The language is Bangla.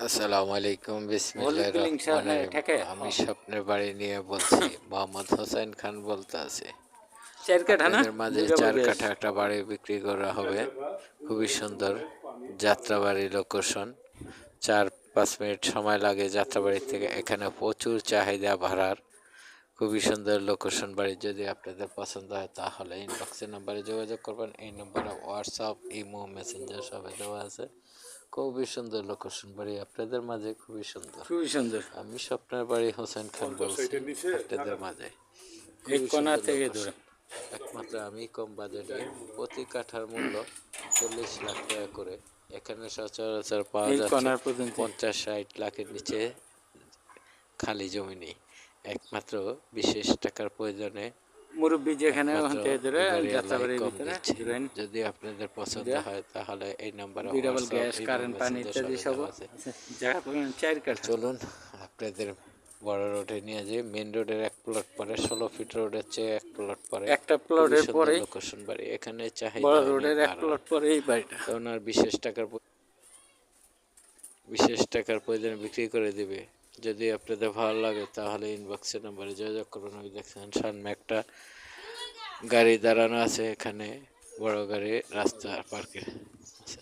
আসসালামু আলাইকুম, বিসমিল্লাহির ওয়ালাইকুম রহমানির রহিম। ঠেকে আমি স্বপ্নের বাড়ি নিয়ে বলছি। মোহাম্মদ হোসেন খান বলতে আছি। চার কাঠা না আপনাদের মাঝে দুইটা ৪ গ্যাস কাঠা একটা বাড়ি বিক্রি করা হবে। খুবই সুন্দর যাত্রাবাড়ি লোকেশন। ৪-৫ মিনিট সময় লাগে যাত্রাবাড়ি থেকে। এখানে প্রচুর চাহিদা ভাড়ার। খুবই সুন্দর লোকেশন বাড়ি। যদি আপনাদের পছন্দ হয় তাহলে ইনবক্সের নাম্বারে যোগাযোগ করবেন। এই নম্বরে হোয়াটসঅ্যাপ, ইমো, মেসেঞ্জার সবই দেওয়া আছে। খুবই সুন্দর লোকেশন বাড়ি আপনাদের মাঝে, খুবই সুন্দর। খুবই সুন্দর। আমি স্বপ্নের বাড়ি হোসেন খান বলছি আপনাদের মাঝে। এই খুবই কোনা সুন্দর থেকে দূরে লোকেশন। একমাত্র আমি কম বাজেটে, প্রতি কাঠার মূল্য 40 লাখ টাকা করে। এখানে সচরাচর পাওয়া এই যাচ্ছে কোনার পর্যন্ত 50-60 লাখের নিচে খালি জমি নেই। একমাত্র বিশেষ টাকার প্রয়োজনে মুরব্বী যেখানে একমাত্র ওখান থেকে দূরে এই বাড়ি আল্লাহই যাত্রাবাড়ির কম ভিতরে দিচ্ছে। দূরেন যদি আপনাদের পছন্দ দিয়া হয় তাহলে এই নাম্বারে দুই double WhatsApp, gas imo, current পানি মেসেঞ্জার ইত্যাদি সবই সব দেওয়া আছে। আছে। জায়গা পাবেন চার কাঠা। চলুন আপনাদের বড় রোডে নিয়ে যাই। মেন রোডের ১ প্লট পরে, ১৬ ফিট রোডের চেয়ে ১ প্লট পরে। একটা খুবই প্লটের সুন্দর পরেই লোকেশন বাড়ি। এখানে বড় চাহিদা অনেক রোডের এক ভাড়ার। প্লট পরে এই বাড়িটা। তো ওনার বিশেষ টাকার প্রয়োজনে বিক্রি করে দিবে। যদি আপনাদের ভালো লাগে তাহলে ইনবক্সের নাম্বারে যোগাযোগ করুন। ওই দেখছেন সামনে একটা গাড়ি দাঁড়ানো আছে, এখানে বড় গাড়ি রাস্তা পার্কে আছে।